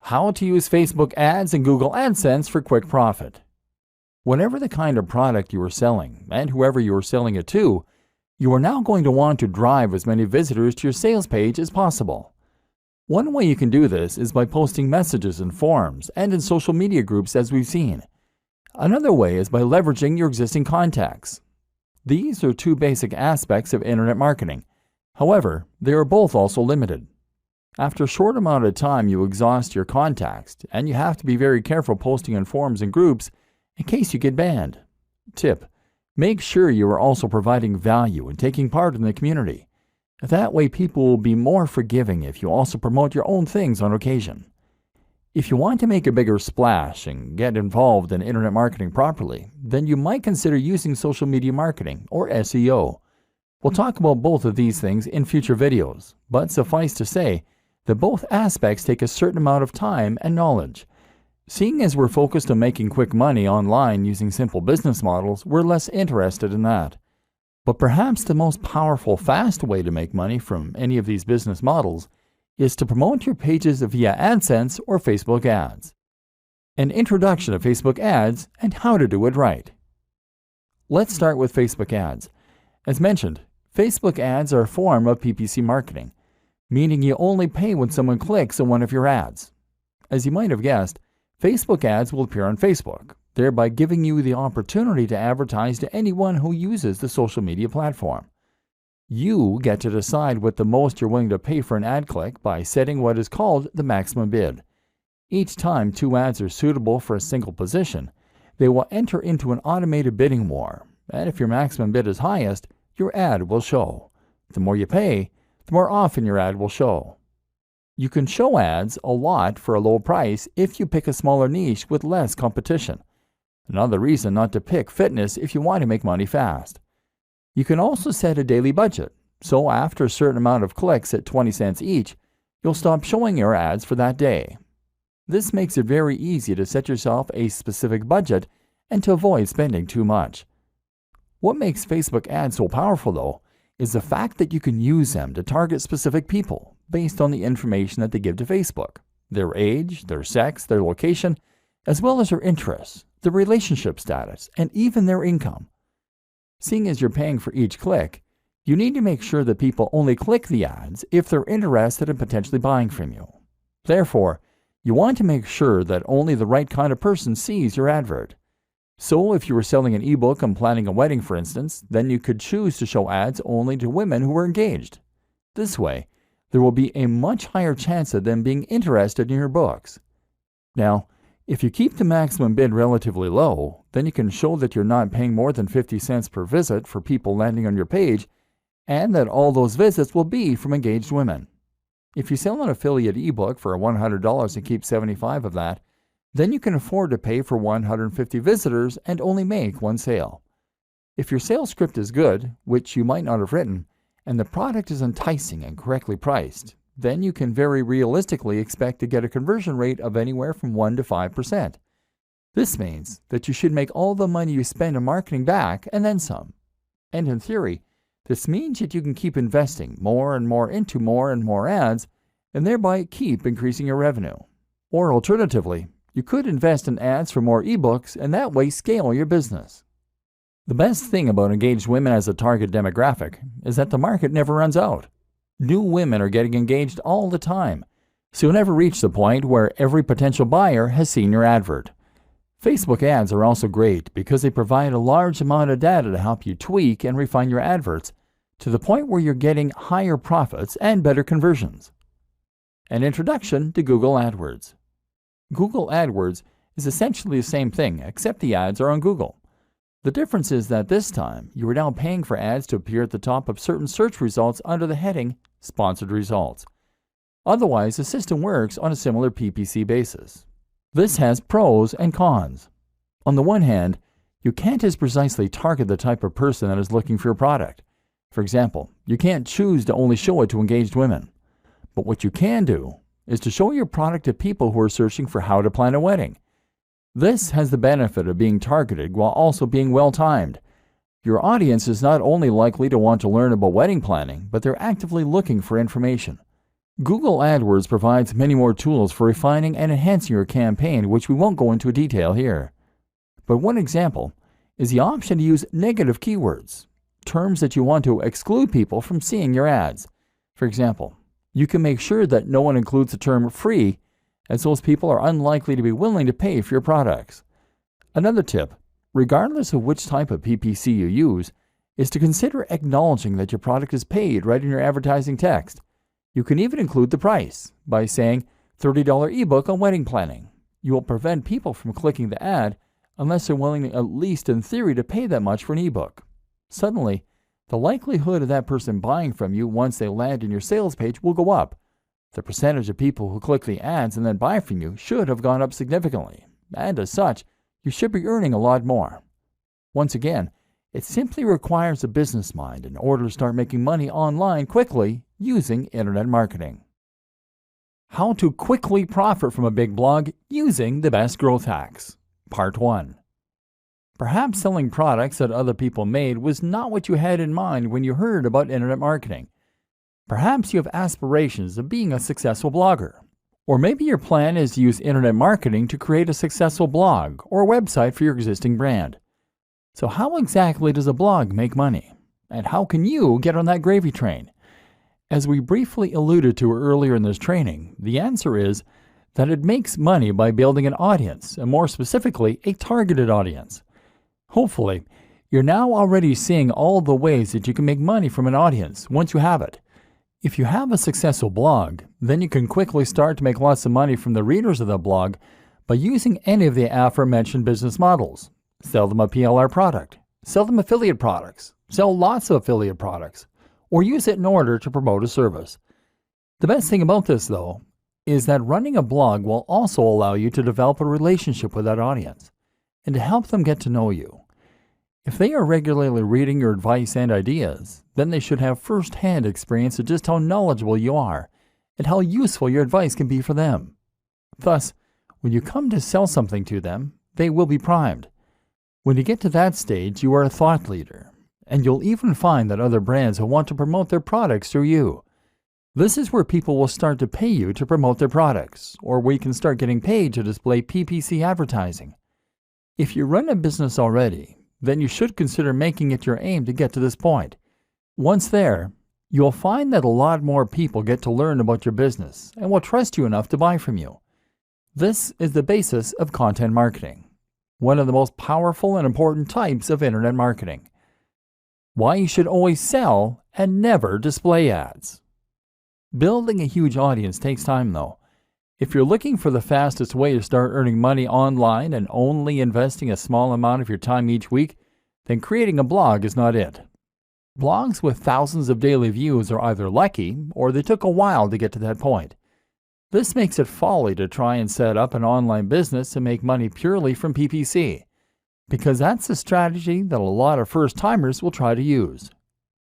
How to use Facebook ads and Google AdSense for quick profit. Whatever the kind of product you are selling and whoever you are selling it to, you are now going to want to drive as many visitors to your sales page as possible. One way you can do this is by posting messages in forums and in social media groups, as we've seen. Another way is by leveraging your existing contacts. These are two basic aspects of internet marketing. However, they are both also limited. After a short amount of time, you exhaust your contacts, and you have to be very careful posting in forums and groups in case you get banned. Tip: make sure you are also providing value and taking part in the community. That way people will be more forgiving if you also promote your own things on occasion. If you want to make a bigger splash and get involved in internet marketing properly, then you might consider using social media marketing, or SEO. We'll talk about both of these things in future videos, but suffice to say that both aspects take a certain amount of time and knowledge. Seeing as we're focused on making quick money online using simple business models, we're less interested in that. But perhaps the most powerful, fast way to make money from any of these business models is to promote your pages via AdSense or Facebook ads. An introduction to Facebook ads and how to do it right. Let's start with Facebook ads. As mentioned, Facebook ads are a form of PPC marketing, meaning you only pay when someone clicks on one of your ads. As you might have guessed, Facebook ads will appear on Facebook, thereby giving you the opportunity to advertise to anyone who uses the social media platform. You get to decide what the most you're willing to pay for an ad click by setting what is called the maximum bid. Each time two ads are suitable for a single position, they will enter into an automated bidding war, and if your maximum bid is highest, your ad will show. The more you pay, the more often your ad will show. You can show ads a lot for a low price if you pick a smaller niche with less competition. Another reason not to pick fitness if you want to make money fast. You can also set a daily budget, so after a certain amount of clicks at 20 cents each, you'll stop showing your ads for that day. This makes it very easy to set yourself a specific budget and to avoid spending too much. What makes Facebook ads so powerful, though, is the fact that you can use them to target specific people based on the information that they give to Facebook: their age, their sex, their location, as well as their interests, their relationship status, and even their income. Seeing as you're paying for each click, you need to make sure that people only click the ads if they're interested in potentially buying from you. Therefore, you want to make sure that only the right kind of person sees your advert. So if you were selling an ebook on planning a wedding, for instance, then you could choose to show ads only to women who are engaged. This way, there will be a much higher chance of them being interested in your books. Now, if you keep the maximum bid relatively low, then you can show that you're not paying more than 50 cents per visit for people landing on your page, and that all those visits will be from engaged women. If you sell an affiliate ebook for $100 and keep 75 of that, then you can afford to pay for 150 visitors and only make one sale. If your sales script is good, which you might not have written, and the product is enticing and correctly priced, then you can very realistically expect to get a conversion rate of anywhere from 1 to 5%. This means that you should make all the money you spend on marketing back and then some. And in theory, this means that you can keep investing more and more into more and more ads, and thereby keep increasing your revenue. Or alternatively, you could invest in ads for more ebooks and that way scale your business. The best thing about engaged women as a target demographic is that the market never runs out. New women are getting engaged all the time, so you'll never reach the point where every potential buyer has seen your advert. Facebook ads are also great because they provide a large amount of data to help you tweak and refine your adverts to the point where you're getting higher profits and better conversions. An introduction to Google AdWords. Google AdWords is essentially the same thing, except the ads are on Google. The difference is that this time, you are now paying for ads to appear at the top of certain search results under the heading Sponsored Results. Otherwise, the system works on a similar PPC basis. This has pros and cons. On the one hand, you can't as precisely target the type of person that is looking for your product. For example, you can't choose to only show it to engaged women. But what you can do is to show your product to people who are searching for how to plan a wedding. This has the benefit of being targeted while also being well-timed. Your audience is not only likely to want to learn about wedding planning, but they're actively looking for information. Google AdWords provides many more tools for refining and enhancing your campaign, which we won't go into detail here. But one example is the option to use negative keywords, terms that you want to exclude people from seeing your ads. For example, you can make sure that no one includes the term free, as those people are unlikely to be willing to pay for your products. Another tip, regardless of which type of PPC you use, is to consider acknowledging that your product is paid right in your advertising text. You can even include the price by saying $30 ebook on wedding planning. You will prevent people from clicking the ad unless they're willing, at least in theory, to pay that much for an ebook. Suddenly, the likelihood of that person buying from you once they land in your sales page will go up. The percentage of people who click the ads and then buy from you should have gone up significantly, and as such, you should be earning a lot more. Once again, it simply requires a business mind in order to start making money online quickly using internet marketing. How to quickly profit from a big blog using the best growth hacks. Part 1. Perhaps selling products that other people made was not what you had in mind when you heard about internet marketing. Perhaps you have aspirations of being a successful blogger. Or maybe your plan is to use internet marketing to create a successful blog or website for your existing brand. So how exactly does a blog make money? And how can you get on that gravy train? As we briefly alluded to earlier in this training, the answer is that it makes money by building an audience, and more specifically, a targeted audience. Hopefully, you're now already seeing all the ways that you can make money from an audience once you have it. If you have a successful blog, then you can quickly start to make lots of money from the readers of the blog by using any of the aforementioned business models. Sell them a PLR product, sell them affiliate products, sell lots of affiliate products, or use it in order to promote a service. The best thing about this, though, is that running a blog will also allow you to develop a relationship with that audience and to help them get to know you. If they are regularly reading your advice and ideas, then they should have first-hand experience of just how knowledgeable you are and how useful your advice can be for them. Thus, when you come to sell something to them, they will be primed. When you get to that stage, you are a thought leader, and you'll even find that other brands will want to promote their products through you. This is where people will start to pay you to promote their products, or where you can start getting paid to display PPC advertising. If you run a business already, then you should consider making it your aim to get to this point. Once there, you'll find that a lot more people get to learn about your business and will trust you enough to buy from you. This is the basis of content marketing, one of the most powerful and important types of internet marketing. Why you should always sell and never display ads. Building a huge audience takes time, though. If you're looking for the fastest way to start earning money online and only investing a small amount of your time each week, then creating a blog is not it. Blogs with thousands of daily views are either lucky or they took a while to get to that point. This makes it folly to try and set up an online business and make money purely from PPC, because that's the strategy that a lot of first-timers will try to use.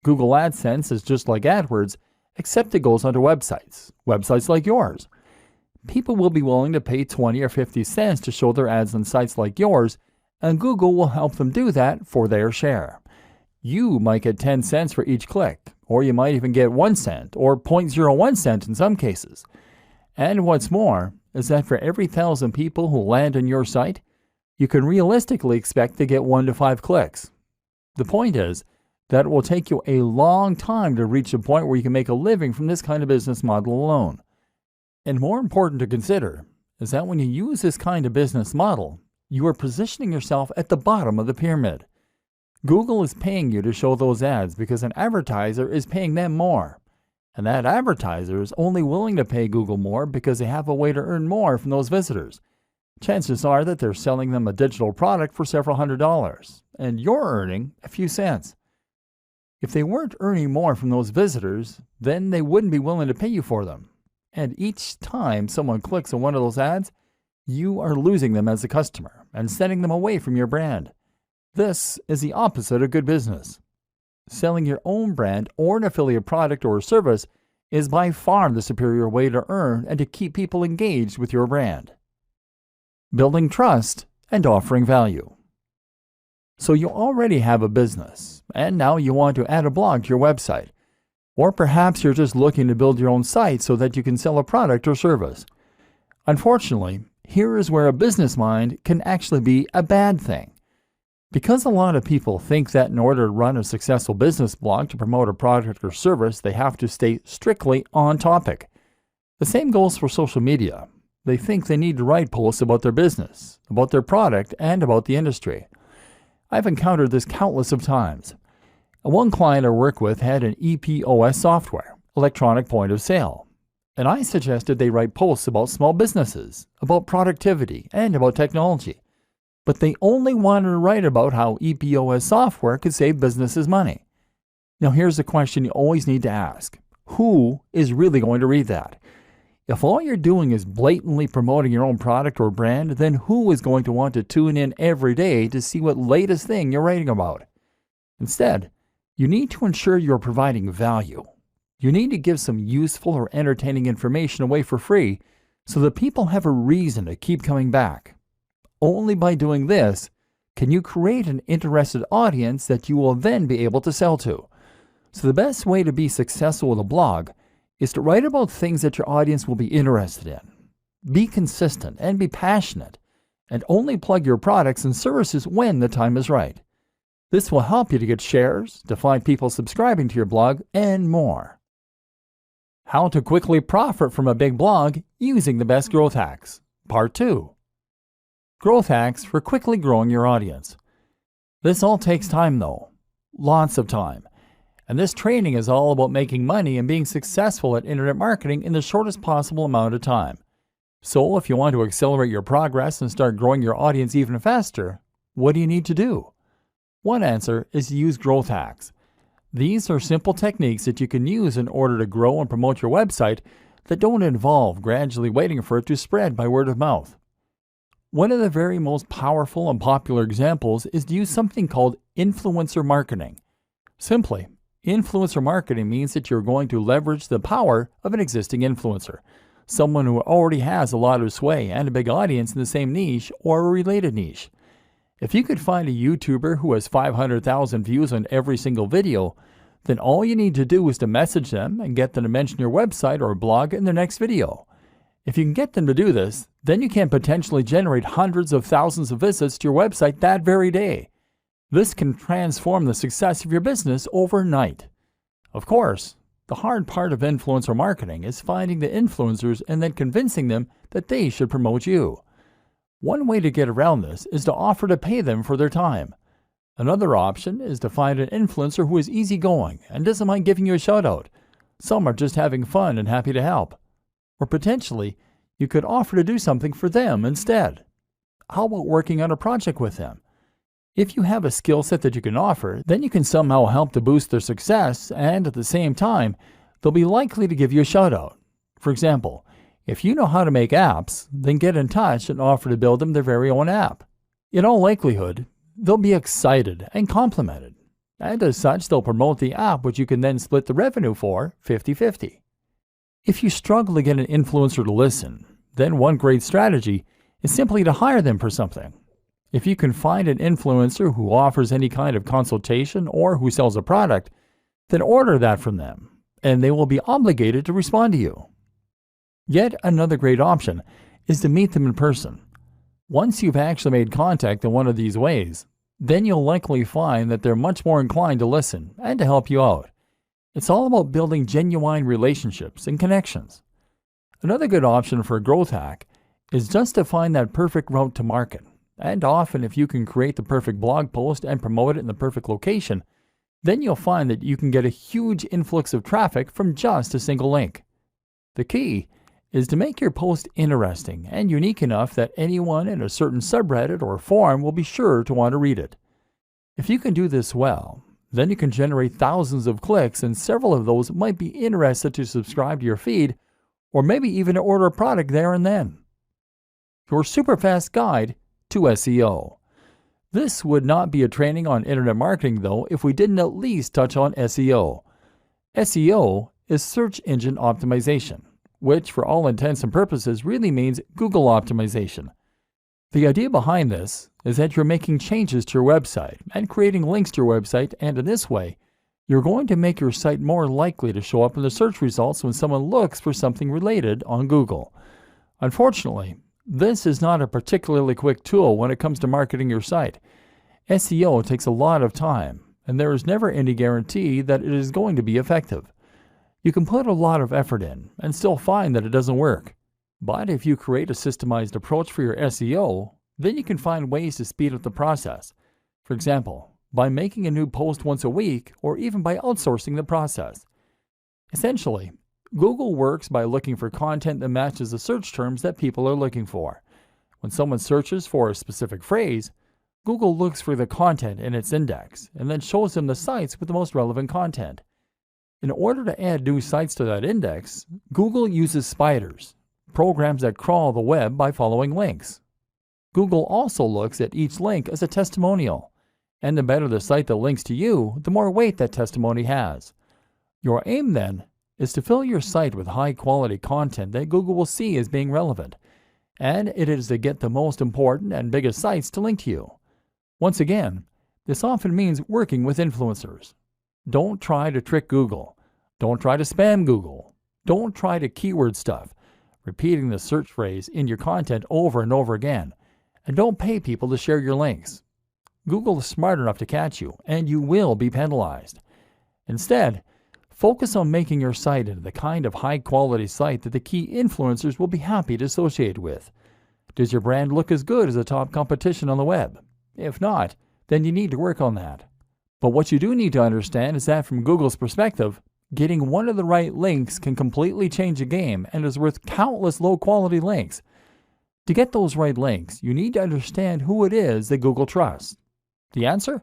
Google AdSense is just like AdWords, except it goes onto websites like yours. People will be willing to pay 20 or 50 cents to show their ads on sites like yours, and Google will help them do that for their share. You might get 10 cents for each click, or you might even get 1 cent or 0.01 cent in some cases. And what's more is that for every 1,000 people who land on your site, you can realistically expect to get 1 to 5 clicks. The point is that it will take you a long time to reach the point where you can make a living from this kind of business model alone. And more important to consider is that when you use this kind of business model, you are positioning yourself at the bottom of the pyramid. Google is paying you to show those ads because an advertiser is paying them more. And that advertiser is only willing to pay Google more because they have a way to earn more from those visitors. Chances are that they're selling them a digital product for several $100s, and you're earning a few cents. If they weren't earning more from those visitors, then they wouldn't be willing to pay you for them. And each time someone clicks on one of those ads, you are losing them as a customer and sending them away from your brand. This is the opposite of good business. Selling your own brand or an affiliate product or service is by far the superior way to earn and to keep people engaged with your brand. Building trust and offering value. So you already have a business, and now you want to add a blog to your website. Or perhaps you're just looking to build your own site so that you can sell a product or service. Unfortunately, here is where a business mind can actually be a bad thing. Because a lot of people think that in order to run a successful business blog to promote a product or service, they have to stay strictly on topic. The same goes for social media. They think they need to write posts about their business, about their product, and about the industry. I've encountered this countless of times. One client I work with had an EPOS software, electronic point of sale, and I suggested they write posts about small businesses, about productivity, and about technology. But they only wanted to write about how EPOS software could save businesses money. Now here's the question you always need to ask. Who is really going to read that? If all you're doing is blatantly promoting your own product or brand, then who is going to want to tune in every day to see what latest thing you're writing about? Instead, you need to ensure you're providing value. You need to give some useful or entertaining information away for free so that people have a reason to keep coming back. Only by doing this can you create an interested audience that you will then be able to sell to. So the best way to be successful with a blog is to write about things that your audience will be interested in. Be consistent and be passionate, and only plug your products and services when the time is right. This will help you to get shares, to find people subscribing to your blog, and more. How to quickly profit from a big blog using the best growth hacks. Part 2. Growth hacks for quickly growing your audience. This all takes time though. Lots of time. And this training is all about making money and being successful at internet marketing in the shortest possible amount of time. So if you want to accelerate your progress and start growing your audience even faster, what do you need to do? One answer is to use growth hacks. These are simple techniques that you can use in order to grow and promote your website that don't involve gradually waiting for it to spread by word of mouth. One of the very most powerful and popular examples is to use something called influencer marketing. Simply, influencer marketing means that you're going to leverage the power of an existing influencer, someone who already has a lot of sway and a big audience in the same niche or a related niche. If you could find a YouTuber who has 500,000 views on every single video, then all you need to do is to message them and get them to mention your website or blog in their next video. If you can get them to do this, then you can potentially generate hundreds of thousands of visits to your website that very day. This can transform the success of your business overnight. Of course, the hard part of influencer marketing is finding the influencers and then convincing them that they should promote you. One way to get around this is to offer to pay them for their time. Another option is to find an influencer who is easygoing and doesn't mind giving you a shout out. Some are just having fun and happy to help. Or potentially, you could offer to do something for them instead. How about working on a project with them? If you have a skill set that you can offer, then you can somehow help to boost their success, and at the same time, they'll be likely to give you a shout out. For example, if you know how to make apps, then get in touch and offer to build them their very own app. In all likelihood, they'll be excited and complimented. And as such, they'll promote the app, which you can then split the revenue for 50-50. If you struggle to get an influencer to listen, then one great strategy is simply to hire them for something. If you can find an influencer who offers any kind of consultation or who sells a product, then order that from them, and they will be obligated to respond to you. Yet another great option is to meet them in person. Once you've actually made contact in one of these ways, then you'll likely find that they're much more inclined to listen and to help you out. It's all about building genuine relationships and connections. Another good option for a growth hack is just to find that perfect route to market. And often if you can create the perfect blog post and promote it in the perfect location, then you'll find that you can get a huge influx of traffic from just a single link. The key is to make your post interesting and unique enough that anyone in a certain subreddit or forum will be sure to want to read it. If you can do this well, then you can generate thousands of clicks, and several of those might be interested to subscribe to your feed or maybe even to order a product there and then. Your super fast guide to SEO. This would not be a training on internet marketing though if we didn't at least touch on SEO. SEO is search engine optimization, which for all intents and purposes really means Google optimization. The idea behind this is that you're making changes to your website and creating links to your website, and in this way, You're going to make your site more likely to show up in the search results when someone looks for something related on Google. Unfortunately, this is not a particularly quick tool when it comes to marketing your site. SEO takes a lot of time, and there is never any guarantee that it is going to be effective. You can put a lot of effort in and still find that it doesn't work. But if you create a systemized approach for your SEO, then you can find ways to speed up the process. For example, by making a new post once a week or even by outsourcing the process. Essentially, Google works by looking for content that matches the search terms that people are looking for. When someone searches for a specific phrase, Google looks for the content in its index and then shows them the sites with the most relevant content. In order to add new sites to that index, Google uses spiders, programs that crawl the web by following links. Google also looks at each link as a testimonial, and the better the site that links to you, the more weight that testimony has. Your aim, then, is to fill your site with high-quality content that Google will see as being relevant, and it is to get the most important and biggest sites to link to you. Once again, this often means working with influencers. Don't try to trick Google. Don't try to spam Google. Don't try to keyword stuff, repeating the search phrase in your content over and over again. And don't pay people to share your links. Google is smart enough to catch you, and you will be penalized. Instead, focus on making your site into the kind of high-quality site that the key influencers will be happy to associate with. Does your brand look as good as the top competition on the web? If not, then you need to work on that. But what you do need to understand is that from Google's perspective, getting one of the right links can completely change the game and is worth countless low-quality links. To get those right links, you need to understand who it is that Google trusts. The answer?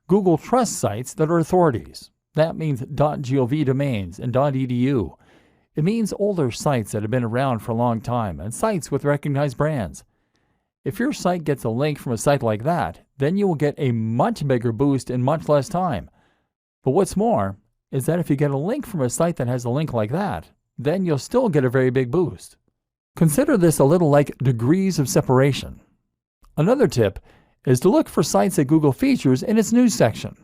Google trusts sites that are authorities. That means .gov domains and .edu. It means older sites that have been around for a long time and sites with recognized brands. If your site gets a link from a site like that, then you will get a much bigger boost in much less time. But what's more is that if you get a link from a site that has a link like that, then you'll still get a very big boost. Consider this a little like degrees of separation. Another tip is to look for sites that Google features in its news section.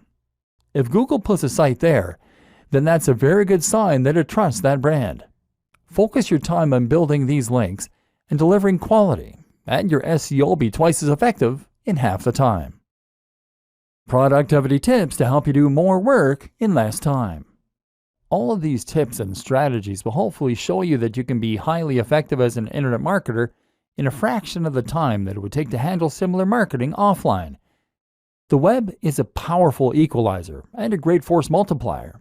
If Google puts a site there, then that's a very good sign that it trusts that brand. Focus your time on building these links and delivering quality, and your SEO will be twice as effective in half the time. Productivity tips to help you do more work in less time. All of these tips and strategies will hopefully show you that you can be highly effective as an internet marketer in a fraction of the time that it would take to handle similar marketing offline. The web is a powerful equalizer and a great force multiplier.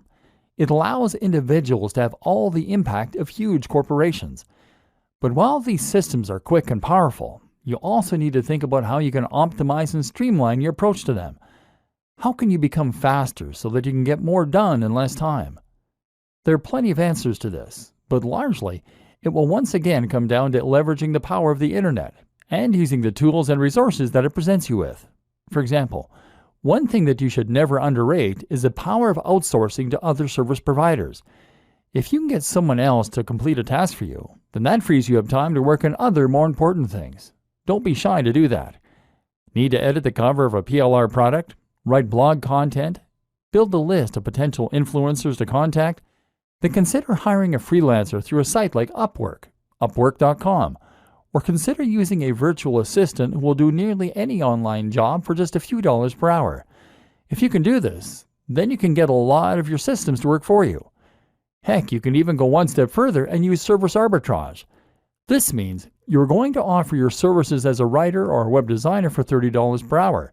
It allows individuals to have all the impact of huge corporations. But while these systems are quick and powerful, you also need to think about how you can optimize and streamline your approach to them. How can you become faster so that you can get more done in less time? There are plenty of answers to this, but largely, it will once again come down to leveraging the power of the internet and using the tools and resources that it presents you with. For example, one thing that you should never underrate is the power of outsourcing to other service providers. If you can get someone else to complete a task for you, then that frees you up time to work on other more important things. Don't be shy to do that. Need to edit the cover of a PLR product? Write blog content? Build a list of potential influencers to contact? Then consider hiring a freelancer through a site like Upwork, Upwork.com, or consider using a virtual assistant who will do nearly any online job for just a few dollars per hour. If you can do this, then you can get a lot of your systems to work for you. Heck, you can even go one step further and use service arbitrage. This means you're going to offer your services as a writer or a web designer for $30 per hour,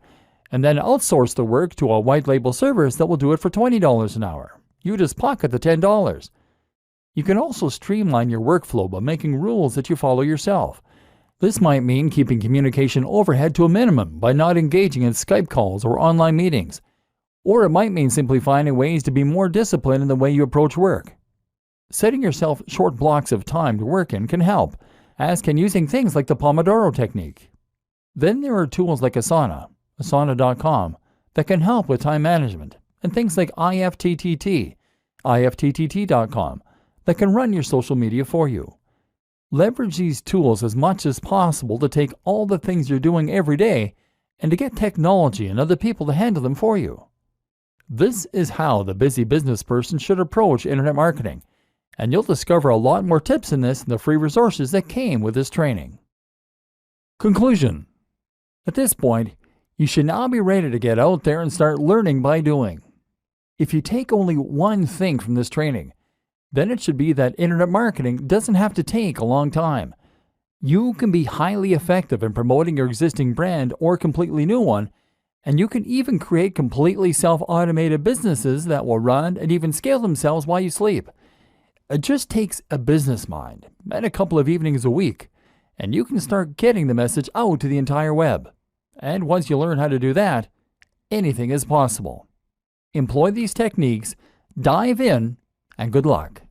and then outsource the work to a white label service that will do it for $20 an hour. You just pocket the $10. You can also streamline your workflow by making rules that you follow yourself. This might mean keeping communication overhead to a minimum by not engaging in Skype calls or online meetings. Or it might mean simply finding ways to be more disciplined in the way you approach work. Setting yourself short blocks of time to work in can help, as can using things like the Pomodoro technique. Then there are tools like Asana, Asana.com, that can help with time management, and things like IFTTT, IFTTT.com, that can run your social media for you. Leverage these tools as much as possible to take all the things you're doing every day and to get technology and other people to handle them for you. This is how the busy business person should approach internet marketing, and you'll discover a lot more tips in this in the free resources that came with this training. Conclusion. At this point, you should now be ready to get out there and start learning by doing. If you take only one thing from this training, then it should be that internet marketing doesn't have to take a long time. You can be highly effective in promoting your existing brand or completely new one, and you can even create completely self-automated businesses that will run and even scale themselves while you sleep. It just takes a business mind and a couple of evenings a week, and you can start getting the message out to the entire web. And once you learn how to do that, anything is possible. Employ these techniques, dive in, and good luck.